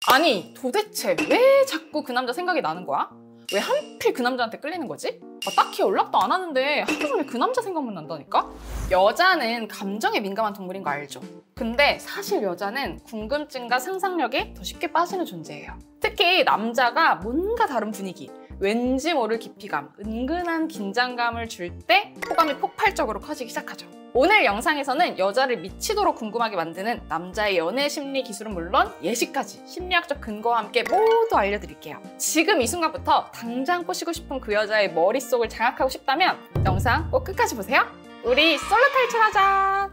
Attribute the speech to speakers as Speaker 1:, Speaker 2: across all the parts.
Speaker 1: 아니 도대체 왜 자꾸 그 남자 생각이 나는 거야? 왜 하필 그 남자한테 끌리는 거지? 딱히 연락도 안 하는데 하루 종일 그 남자 생각만 난다니까? 여자는 감정에 민감한 동물인 거 알죠? 근데 사실 여자는 궁금증과 상상력에 더 쉽게 빠지는 존재예요. 특히 남자가 뭔가 다른 분위기, 왠지 모를 깊이감, 은근한 긴장감을 줄 때 호감이 폭발적으로 커지기 시작하죠. 오늘 영상에서는 여자를 미치도록 궁금하게 만드는 남자의 연애 심리 기술은 물론 예시까지 심리학적 근거와 함께 모두 알려드릴게요. 지금 이 순간부터 당장 꼬시고 싶은 그 여자의 머릿속을 장악하고 싶다면 영상 꼭 끝까지 보세요. 우리 솔로 탈출하자!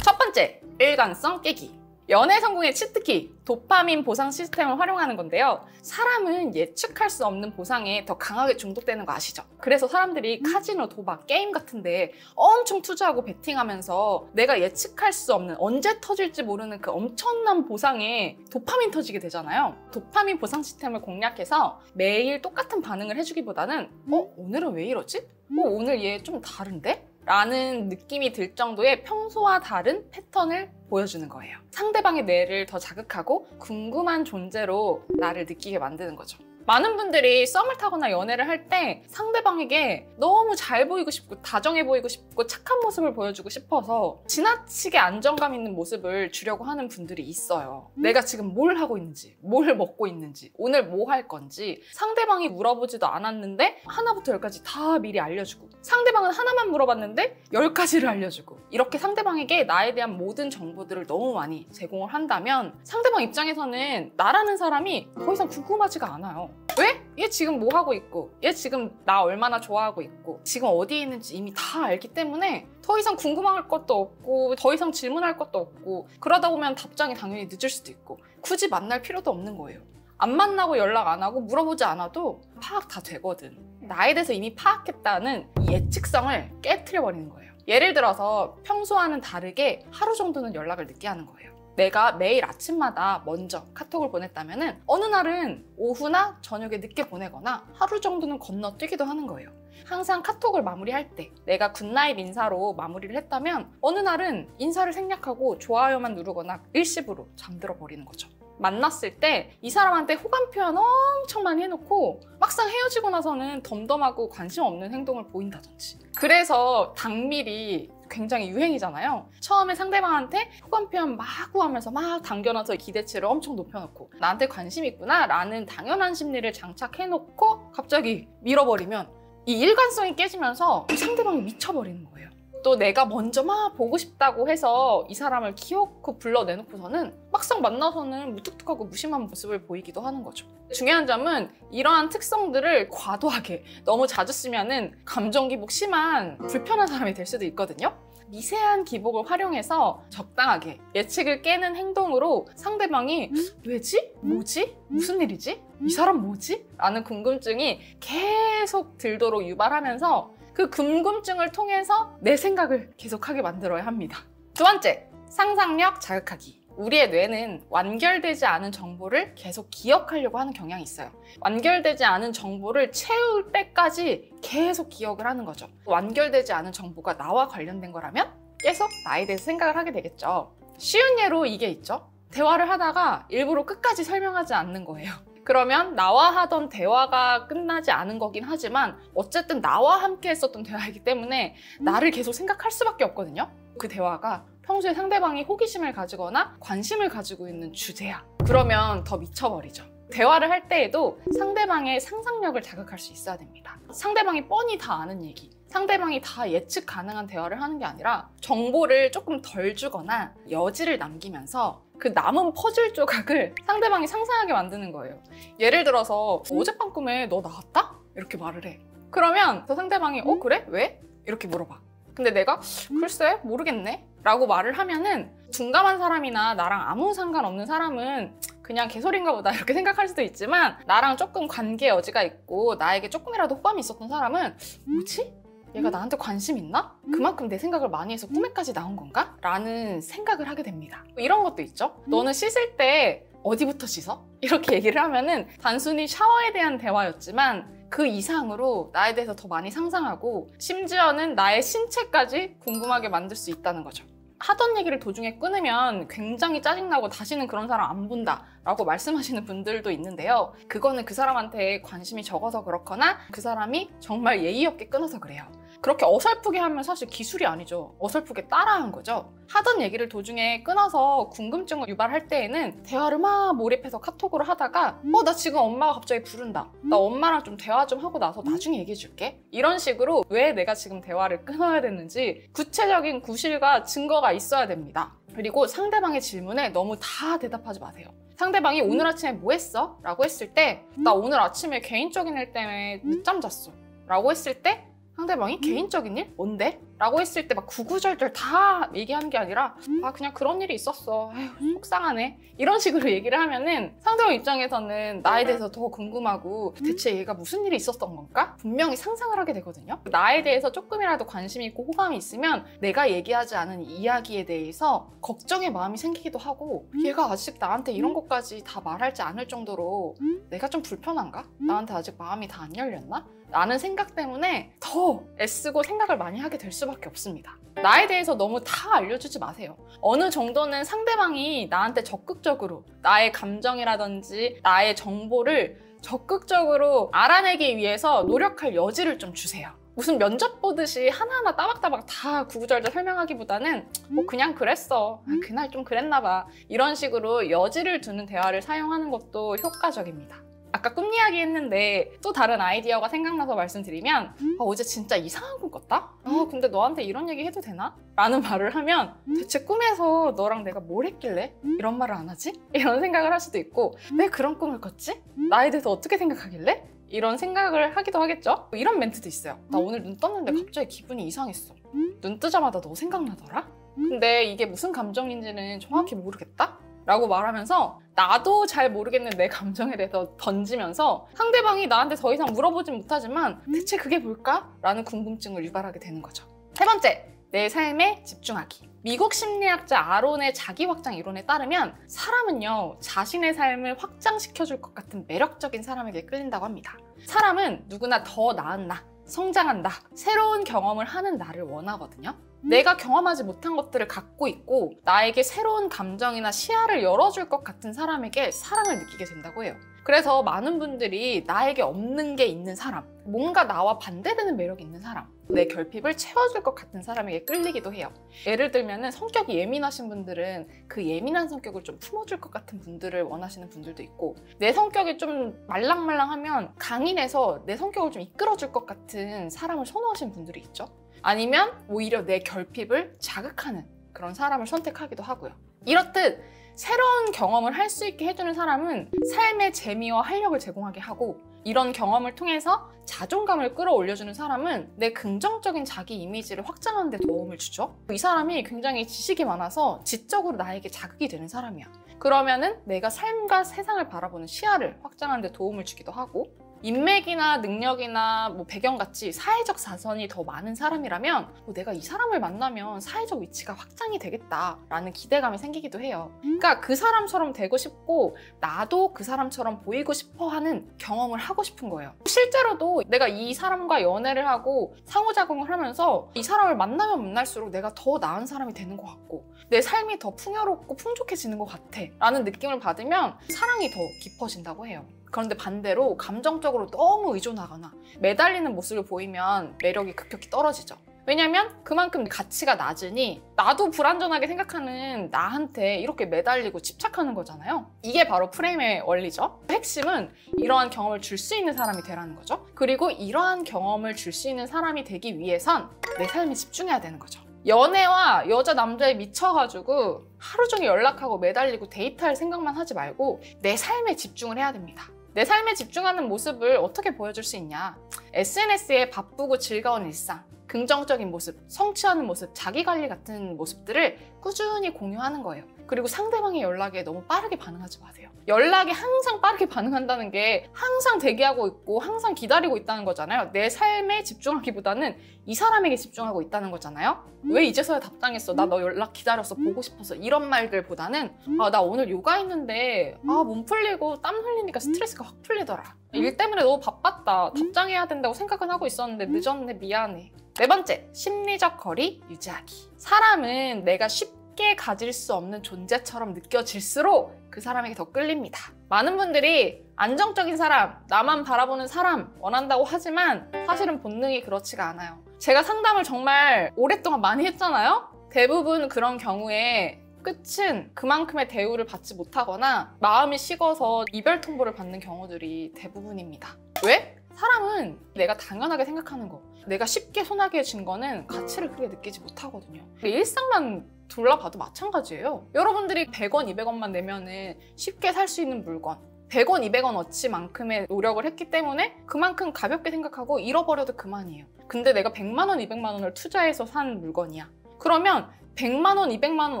Speaker 1: 첫 번째, 일관성 깨기. 연애 성공의 치트키, 도파민 보상 시스템을 활용하는 건데요. 사람은 예측할 수 없는 보상에 더 강하게 중독되는 거 아시죠? 그래서 사람들이 카지노, 도박, 게임 같은데 엄청 투자하고 베팅하면서 내가 예측할 수 없는, 언제 터질지 모르는 그 엄청난 보상에 도파민 터지게 되잖아요. 도파민 보상 시스템을 공략해서 매일 똑같은 반응을 해주기보다는 오늘은 왜 이러지? 오늘 얘 좀 다른데? 라는 느낌이 들 정도의 평소와 다른 패턴을 보여주는 거예요. 상대방의 뇌를 더 자극하고 궁금한 존재로 나를 느끼게 만드는 거죠. 많은 분들이 썸을 타거나 연애를 할 때 상대방에게 너무 잘 보이고 싶고 다정해 보이고 싶고 착한 모습을 보여주고 싶어서 지나치게 안정감 있는 모습을 주려고 하는 분들이 있어요. 내가 지금 뭘 하고 있는지, 뭘 먹고 있는지, 오늘 뭐 할 건지 상대방이 물어보지도 않았는데 하나부터 열까지 다 미리 알려주고, 상대방은 하나만 물어봤는데 10가지를 알려주고, 이렇게 상대방에게 나에 대한 모든 정보들을 너무 많이 제공을 한다면 상대방 입장에서는 나라는 사람이 더 이상 궁금하지가 않아요. 왜? 얘 지금 뭐 하고 있고, 얘 지금 나 얼마나 좋아하고 있고, 지금 어디에 있는지 이미 다 알기 때문에 더 이상 궁금할 것도 없고 더 이상 질문할 것도 없고, 그러다 보면 답장이 당연히 늦을 수도 있고 굳이 만날 필요도 없는 거예요. 안 만나고 연락 안 하고 물어보지 않아도 파악 다 되거든. 나에 대해서 이미 파악했다는 이 예측성을 깨트려버리는 거예요. 예를 들어서 평소와는 다르게 하루 정도는 연락을 늦게 하는 거예요. 내가 매일 아침마다 먼저 카톡을 보냈다면 어느 날은 오후나 저녁에 늦게 보내거나 하루 정도는 건너뛰기도 하는 거예요. 항상 카톡을 마무리할 때 내가 굿나잇 인사로 마무리를 했다면 어느 날은 인사를 생략하고 좋아요만 누르거나 일시불로 잠들어 버리는 거죠. 만났을 때 이 사람한테 호감 표현 엄청 많이 해놓고 막상 헤어지고 나서는 덤덤하고 관심 없는 행동을 보인다든지. 그래서 당밀이 굉장히 유행이잖아요. 처음에 상대방한테 호감 표현 마구 하면서 막 당겨놔서 기대치를 엄청 높여놓고 나한테 관심 있구나 라는 당연한 심리를 장착해놓고 갑자기 밀어버리면 이 일관성이 깨지면서 상대방이 미쳐버리는 거예요. 또 내가 먼저 막 보고 싶다고 해서 이 사람을 기어코 불러내놓고서는 막상 만나서는 무뚝뚝하고 무심한 모습을 보이기도 하는 거죠. 중요한 점은 이러한 특성들을 과도하게 너무 자주 쓰면은 감정 기복 심한 불편한 사람이 될 수도 있거든요. 미세한 기복을 활용해서 적당하게 예측을 깨는 행동으로 상대방이 왜지? 뭐지? 무슨 일이지? 이 사람 뭐지? 라는 궁금증이 계속 들도록 유발하면서 그 궁금증을 통해서 내 생각을 계속하게 만들어야 합니다. 두 번째, 상상력 자극하기. 우리의 뇌는 완결되지 않은 정보를 계속 기억하려고 하는 경향이 있어요. 완결되지 않은 정보를 채울 때까지 계속 기억을 하는 거죠. 완결되지 않은 정보가 나와 관련된 거라면 계속 나에 대해서 생각을 하게 되겠죠. 쉬운 예로 이게 있죠. 대화를 하다가 일부러 끝까지 설명하지 않는 거예요. 그러면 나와 하던 대화가 끝나지 않은 거긴 하지만 어쨌든 나와 함께 했었던 대화이기 때문에 나를 계속 생각할 수밖에 없거든요. 그 대화가 평소에 상대방이 호기심을 가지거나 관심을 가지고 있는 주제야. 그러면 더 미쳐버리죠. 대화를 할 때에도 상대방의 상상력을 자극할 수 있어야 됩니다. 상대방이 뻔히 다 아는 얘기, 상대방이 다 예측 가능한 대화를 하는 게 아니라 정보를 조금 덜 주거나 여지를 남기면서 그 남은 퍼즐 조각을 상대방이 상상하게 만드는 거예요. 예를 들어서 어젯밤 꿈에 너 나왔다? 이렇게 말을 해. 그러면 그 상대방이 그래? 왜? 이렇게 물어봐. 근데 내가 글쎄 모르겠네 라고 말을 하면은 둔감한 사람이나 나랑 아무 상관없는 사람은 그냥 개소리인가 보다 이렇게 생각할 수도 있지만, 나랑 조금 관계 여지가 있고 나에게 조금이라도 호감이 있었던 사람은 뭐지? 얘가 나한테 관심 있나? 그만큼 내 생각을 많이 해서 꿈에까지 나온 건가? 라는 생각을 하게 됩니다. 이런 것도 있죠. 너는 씻을 때 어디부터 씻어? 이렇게 얘기를 하면은 단순히 샤워에 대한 대화였지만 그 이상으로 나에 대해서 더 많이 상상하고 심지어는 나의 신체까지 궁금하게 만들 수 있다는 거죠. 하던 얘기를 도중에 끊으면 굉장히 짜증나고 다시는 그런 사람 안 본다 라고 말씀하시는 분들도 있는데요. 그거는 그 사람한테 관심이 적어서 그렇거나 그 사람이 정말 예의 없게 끊어서 그래요. 그렇게 어설프게 하면 사실 기술이 아니죠. 어설프게 따라한 거죠. 하던 얘기를 도중에 끊어서 궁금증을 유발할 때에는 대화를 막 몰입해서 카톡으로 하다가 나 지금 엄마가 갑자기 부른다. 나 엄마랑 좀 대화 좀 하고 나서 나중에 얘기해 줄게. 이런 식으로 왜 내가 지금 대화를 끊어야 됐는지 구체적인 구실과 증거가 있어야 됩니다. 그리고 상대방의 질문에 너무 다 대답하지 마세요. 상대방이 오늘 아침에 뭐 했어? 라고 했을 때 나 오늘 아침에 개인적인 일 때문에 늦잠 잤어 라고 했을 때 상대방이 개인적인 일? 뭔데? 라고 했을 때 막 구구절절 다 얘기하는 게 아니라 그냥 그런 일이 있었어. 에휴, 속상하네. 이런 식으로 얘기를 하면은 상대방 입장에서는 나에 대해서 더 궁금하고 대체 얘가 무슨 일이 있었던 건가? 분명히 상상을 하게 되거든요. 나에 대해서 조금이라도 관심이 있고 호감이 있으면 내가 얘기하지 않은 이야기에 대해서 걱정의 마음이 생기기도 하고 얘가 아직 나한테 이런 것까지 다 말할지 않을 정도로 내가 좀 불편한가? 나한테 아직 마음이 다 안 열렸나? 라는 생각 때문에 더 애쓰고 생각을 많이 하게 될 수밖에 없습니다. 나에 대해서 너무 다 알려주지 마세요. 어느 정도는 상대방이 나한테 적극적으로 나의 감정이라든지 나의 정보를 적극적으로 알아내기 위해서 노력할 여지를 좀 주세요. 무슨 면접 보듯이 하나하나 따박따박 다 구구절절 설명하기보다는 뭐 그냥 그랬어. 그날 좀 그랬나 봐. 이런 식으로 여지를 두는 대화를 사용하는 것도 효과적입니다. 아까 꿈 이야기 했는데 또 다른 아이디어가 생각나서 말씀드리면 어제 진짜 이상한 꿈 꿨다? 근데 너한테 이런 얘기 해도 되나? 라는 말을 하면 대체 꿈에서 너랑 내가 뭘 했길래 이런 말을 안 하지? 이런 생각을 할 수도 있고 왜 그런 꿈을 꿨지? 나에 대해서 어떻게 생각하길래? 이런 생각을 하기도 하겠죠? 이런 멘트도 있어요. 나 오늘 눈 떴는데 갑자기 기분이 이상했어. 눈 뜨자마자 너 생각나더라? 근데 이게 무슨 감정인지는 정확히 모르겠다? 라고 말하면서 나도 잘 모르겠는 내 감정에 대해서 던지면서 상대방이 나한테 더 이상 물어보진 못하지만 대체 그게 뭘까? 라는 궁금증을 유발하게 되는 거죠. 세 번째, 내 삶에 집중하기. 미국 심리학자 아론의 자기 확장 이론에 따르면 사람은요, 자신의 삶을 확장시켜줄 것 같은 매력적인 사람에게 끌린다고 합니다. 사람은 누구나 더 나은 나, 성장한 나, 새로운 경험을 하는 나를 원하거든요. 내가 경험하지 못한 것들을 갖고 있고 나에게 새로운 감정이나 시야를 열어줄 것 같은 사람에게 사랑을 느끼게 된다고 해요. 그래서 많은 분들이 나에게 없는 게 있는 사람, 뭔가 나와 반대되는 매력이 있는 사람, 내 결핍을 채워줄 것 같은 사람에게 끌리기도 해요. 예를 들면 성격이 예민하신 분들은 그 예민한 성격을 좀 품어줄 것 같은 분들을 원하시는 분들도 있고 내 성격이 좀 말랑말랑하면 강인해서 내 성격을 좀 이끌어줄 것 같은 사람을 선호하시는 분들이 있죠. 아니면 오히려 내 결핍을 자극하는 그런 사람을 선택하기도 하고요. 이렇듯 새로운 경험을 할 수 있게 해주는 사람은 삶의 재미와 활력을 제공하게 하고 이런 경험을 통해서 자존감을 끌어올려주는 사람은 내 긍정적인 자기 이미지를 확장하는 데 도움을 주죠. 이 사람이 굉장히 지식이 많아서 지적으로 나에게 자극이 되는 사람이야. 그러면은 내가 삶과 세상을 바라보는 시야를 확장하는 데 도움을 주기도 하고 인맥이나 능력이나 배경같이 사회적 자산이 더 많은 사람이라면 내가 이 사람을 만나면 사회적 위치가 확장이 되겠다라는 기대감이 생기기도 해요. 그러니까 그 사람처럼 되고 싶고 나도 그 사람처럼 보이고 싶어 하는 경험을 하고 싶은 거예요. 실제로도 내가 이 사람과 연애를 하고 상호작용을 하면서 이 사람을 만나면 만날수록 내가 더 나은 사람이 되는 것 같고 내 삶이 더 풍요롭고 풍족해지는 것 같아 라는 느낌을 받으면 사랑이 더 깊어진다고 해요. 그런데 반대로 감정적으로 너무 의존하거나 매달리는 모습을 보이면 매력이 급격히 떨어지죠. 왜냐면 그만큼 가치가 낮으니 나도 불완전하게 생각하는 나한테 이렇게 매달리고 집착하는 거잖아요. 이게 바로 프레임의 원리죠. 핵심은 이러한 경험을 줄 수 있는 사람이 되라는 거죠. 그리고 이러한 경험을 줄 수 있는 사람이 되기 위해선 내 삶에 집중해야 되는 거죠. 연애와 여자 남자에 미쳐가지고 하루 종일 연락하고 매달리고 데이트할 생각만 하지 말고 내 삶에 집중을 해야 됩니다. 내 삶에 집중하는 모습을 어떻게 보여줄 수 있냐? SNS에 바쁘고 즐거운 일상, 긍정적인 모습, 성취하는 모습, 자기관리 같은 모습들을 꾸준히 공유하는 거예요. 그리고 상대방의 연락에 너무 빠르게 반응하지 마세요. 연락에 항상 빠르게 반응한다는 게 항상 대기하고 있고 항상 기다리고 있다는 거잖아요. 내 삶에 집중하기보다는 이 사람에게 집중하고 있다는 거잖아요. 왜 이제서야 답장했어? 나 너 연락 기다렸어. 보고 싶어서. 이런 말들보다는 나 오늘 요가 했는데 몸 풀리고 땀 흘리니까 스트레스가 확 풀리더라. 일 때문에 너무 바빴다. 답장해야 된다고 생각은 하고 있었는데 늦었네. 미안해. 네 번째, 심리적 거리 유지하기. 사람은 내가 쉽게 가질 수 없는 존재처럼 느껴질수록 그 사람에게 더 끌립니다. 많은 분들이 안정적인 사람, 나만 바라보는 사람 원한다고 하지만 사실은 본능이 그렇지가 않아요. 제가 상담을 정말 오랫동안 많이 했잖아요? 대부분 그런 경우에 끝은 그만큼의 대우를 받지 못하거나 마음이 식어서 이별 통보를 받는 경우들이 대부분입니다. 왜? 사람은 내가 당연하게 생각하는 거, 내가 쉽게 손아귀에 쥔 거는 가치를 크게 느끼지 못하거든요. 일상만 둘러봐도 마찬가지예요. 여러분들이 100원, 200원만 내면은 쉽게 살 수 있는 물건, 100원, 200원 어치만큼의 노력을 했기 때문에 그만큼 가볍게 생각하고 잃어버려도 그만이에요. 근데 내가 100만 원, 200만 원을 투자해서 산 물건이야. 그러면 100만 원, 200만 원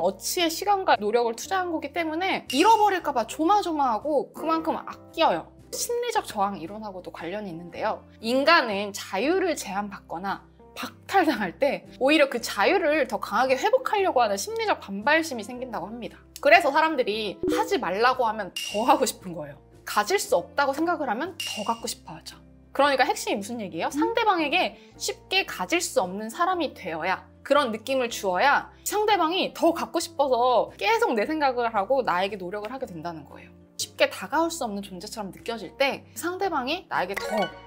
Speaker 1: 어치의 시간과 노력을 투자한 거기 때문에 잃어버릴까 봐 조마조마하고 그만큼 아껴요. 심리적 저항 이론하고도 관련이 있는데요. 인간은 자유를 제한받거나 박탈당할 때 오히려 그 자유를 더 강하게 회복하려고 하는 심리적 반발심이 생긴다고 합니다. 그래서 사람들이 하지 말라고 하면 더 하고 싶은 거예요. 가질 수 없다고 생각을 하면 더 갖고 싶어 하죠. 그러니까 핵심이 무슨 얘기예요? 상대방에게 쉽게 가질 수 없는 사람이 되어야, 그런 느낌을 주어야 상대방이 더 갖고 싶어서 계속 내 생각을 하고 나에게 노력을 하게 된다는 거예요. 쉽게 다가올 수 없는 존재처럼 느껴질 때 상대방이 나에게 더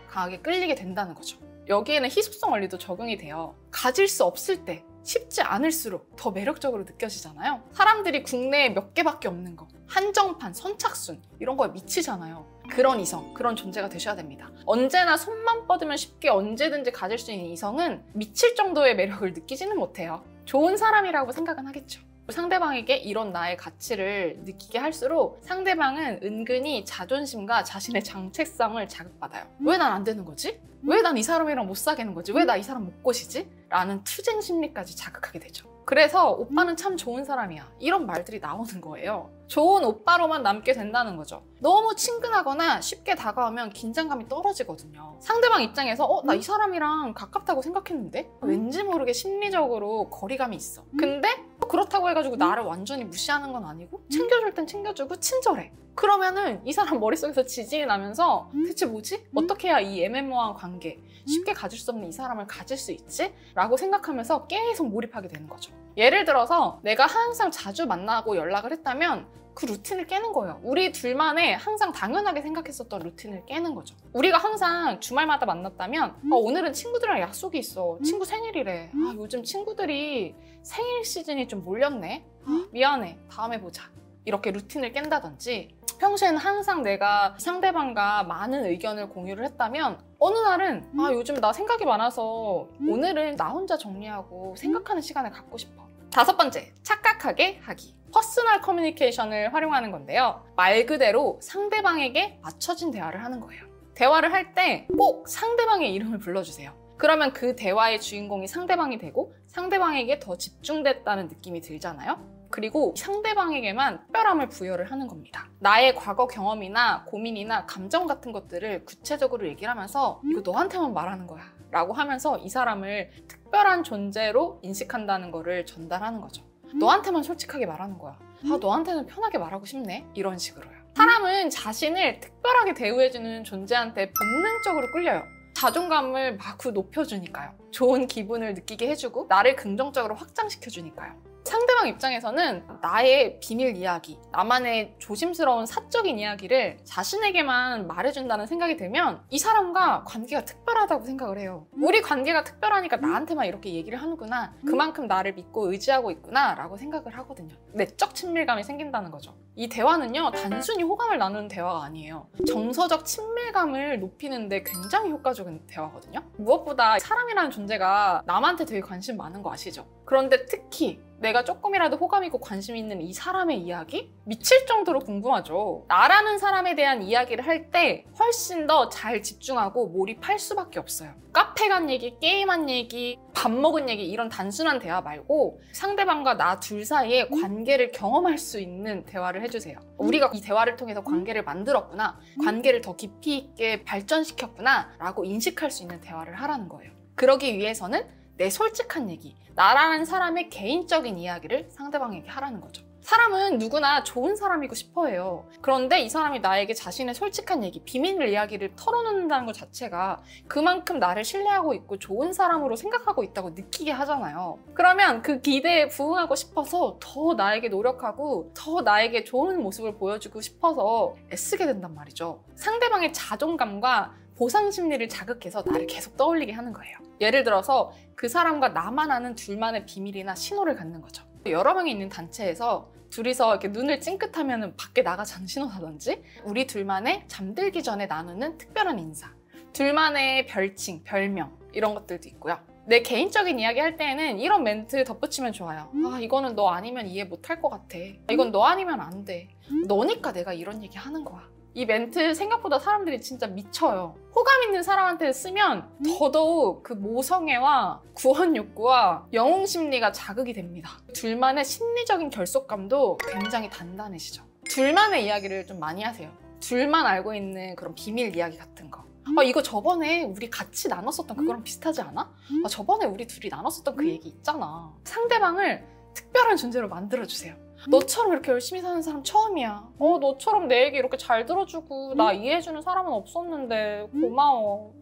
Speaker 1: 강하게 끌리게 된다는 거죠. 여기에는 희소성 원리도 적용이 돼요. 가질 수 없을 때 쉽지 않을수록 더 매력적으로 느껴지잖아요. 사람들이 국내에 몇 개밖에 없는 거, 한정판, 선착순 이런 거에 미치잖아요. 그런 이성, 그런 존재가 되셔야 됩니다. 언제나 손만 뻗으면 쉽게 언제든지 가질 수 있는 이성은 미칠 정도의 매력을 느끼지는 못해요. 좋은 사람이라고 생각은 하겠죠. 상대방에게 이런 나의 가치를 느끼게 할수록 상대방은 은근히 자존심과 자신의 정체성을 자극받아요. 왜 난 안 되는 거지? 왜 난 이 사람이랑 못 사귀는 거지? 왜 나 이 사람 못 꼬시지? 라는 투쟁 심리까지 자극하게 되죠. 그래서 오빠는 참 좋은 사람이야. 이런 말들이 나오는 거예요. 좋은 오빠로만 남게 된다는 거죠. 너무 친근하거나 쉽게 다가오면 긴장감이 떨어지거든요. 상대방 입장에서 나 이 사람이랑 가깝다고 생각했는데? 왠지 모르게 심리적으로 거리감이 있어. 근데 그렇다고 해가지고 나를 완전히 무시하는 건 아니고 챙겨줄 땐 챙겨주고 친절해. 그러면은 이 사람 머릿속에서 지진이 나면서 대체 뭐지? 어떻게 해야 이 애매모호한 관계, 쉽게 가질 수 없는 이 사람을 가질 수 있지? 라고 생각하면서 계속 몰입하게 되는 거죠. 예를 들어서 내가 항상 자주 만나고 연락을 했다면 그 루틴을 깨는 거예요. 우리 둘만의 항상 당연하게 생각했었던 루틴을 깨는 거죠. 우리가 항상 주말마다 만났다면 오늘은 친구들이랑 약속이 있어. 친구 생일이래. 요즘 친구들이 생일 시즌이 좀 몰렸네. 미안해. 다음에 보자. 이렇게 루틴을 깬다든지, 평소에는 항상 내가 상대방과 많은 의견을 공유를 했다면 어느 날은 요즘 나 생각이 많아서 오늘은 나 혼자 정리하고 생각하는 시간을 갖고 싶어. 다섯 번째, 착각하게 하기. 퍼스널 커뮤니케이션을 활용하는 건데요. 말 그대로 상대방에게 맞춰진 대화를 하는 거예요. 대화를 할 때 꼭 상대방의 이름을 불러주세요. 그러면 그 대화의 주인공이 상대방이 되고 상대방에게 더 집중됐다는 느낌이 들잖아요. 그리고 상대방에게만 특별함을 부여를 하는 겁니다. 나의 과거 경험이나 고민이나 감정 같은 것들을 구체적으로 얘기를 하면서 이거 너한테만 말하는 거야 라고 하면서 이 사람을 특별한 존재로 인식한다는 거를 전달하는 거죠. 너한테만 솔직하게 말하는 거야. 너한테는 편하게 말하고 싶네? 이런 식으로요. 사람은 자신을 특별하게 대우해주는 존재한테 본능적으로 끌려요. 자존감을 마구 높여주니까요. 좋은 기분을 느끼게 해주고 나를 긍정적으로 확장시켜주니까요. 상대방 입장에서는 나의 비밀 이야기, 나만의 조심스러운 사적인 이야기를 자신에게만 말해준다는 생각이 들면 이 사람과 관계가 특별하다고 생각을 해요. 우리 관계가 특별하니까 나한테만 이렇게 얘기를 하는구나. 그만큼 나를 믿고 의지하고 있구나 라고 생각을 하거든요. 내적 친밀감이 생긴다는 거죠. 이 대화는요, 단순히 호감을 나누는 대화가 아니에요. 정서적 친밀감을 높이는 데 굉장히 효과적인 대화거든요. 무엇보다 사람이라는 존재가 남한테 되게 관심 많은 거 아시죠? 그런데 특히 내가 조금이라도 호감 있고 관심 있는 이 사람의 이야기? 미칠 정도로 궁금하죠. 나라는 사람에 대한 이야기를 할 때 훨씬 더 잘 집중하고 몰입할 수밖에 없어요. 카페 간 얘기, 게임한 얘기, 밥 먹은 얘기 이런 단순한 대화 말고 상대방과 나 둘 사이의 관계를 경험할 수 있는 대화를 해주세요. 우리가 이 대화를 통해서 관계를 만들었구나, 관계를 더 깊이 있게 발전시켰구나 라고 인식할 수 있는 대화를 하라는 거예요. 그러기 위해서는 내 솔직한 얘기, 나라는 사람의 개인적인 이야기를 상대방에게 하라는 거죠. 사람은 누구나 좋은 사람이고 싶어 해요. 그런데 이 사람이 나에게 자신의 솔직한 얘기, 비밀 이야기를 털어놓는다는 것 자체가 그만큼 나를 신뢰하고 있고 좋은 사람으로 생각하고 있다고 느끼게 하잖아요. 그러면 그 기대에 부응하고 싶어서 더 나에게 노력하고 더 나에게 좋은 모습을 보여주고 싶어서 애쓰게 된단 말이죠. 상대방의 자존감과 보상 심리를 자극해서 나를 계속 떠올리게 하는 거예요. 예를 들어서 그 사람과 나만 아는 둘만의 비밀이나 신호를 갖는 거죠. 여러 명이 있는 단체에서 둘이서 이렇게 눈을 찡긋하면 밖에 나가자는 신호라든지, 우리 둘만의 잠들기 전에 나누는 특별한 인사, 둘만의 별칭, 별명 이런 것들도 있고요. 내 개인적인 이야기 할 때에는 이런 멘트 덧붙이면 좋아요. 아, 이거는 너 아니면 이해 못할 것 같아. 이건 너 아니면 안 돼. 너니까 내가 이런 얘기 하는 거야. 이 멘트 생각보다 사람들이 진짜 미쳐요. 호감 있는 사람한테 쓰면 더더욱 그 모성애와 구원 욕구와 영웅 심리가 자극이 됩니다. 둘만의 심리적인 결속감도 굉장히 단단해지죠. 둘만의 이야기를 좀 많이 하세요. 둘만 알고 있는 그런 비밀 이야기 같은 거. 아, 이거 저번에 우리 같이 나눴었던 그거랑 비슷하지 않아? 아, 저번에 우리 둘이 나눴었던 그 얘기 있잖아. 상대방을 특별한 존재로 만들어주세요. 너처럼 이렇게 열심히 사는 사람 처음이야. 너처럼 내 얘기 이렇게 잘 들어주고 나 이해해주는 사람은 없었는데 고마워.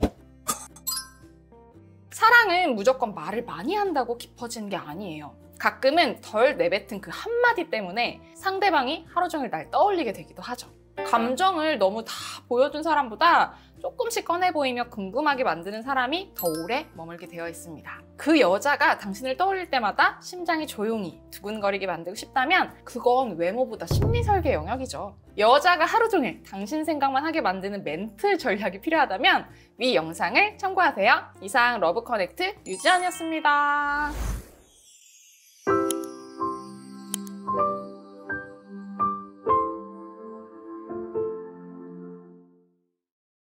Speaker 1: 사랑은 무조건 말을 많이 한다고 깊어지는 게 아니에요. 가끔은 덜 내뱉은 그 한마디 때문에 상대방이 하루 종일 날 떠올리게 되기도 하죠. 감정을 너무 다 보여준 사람보다 조금씩 꺼내 보이며 궁금하게 만드는 사람이 더 오래 머물게 되어 있습니다. 그 여자가 당신을 떠올릴 때마다 심장이 조용히 두근거리게 만들고 싶다면 그건 외모보다 심리 설계 영역이죠. 여자가 하루 종일 당신 생각만 하게 만드는 멘트 전략이 필요하다면 위 영상을 참고하세요. 이상 러브커넥트 유지연이었습니다.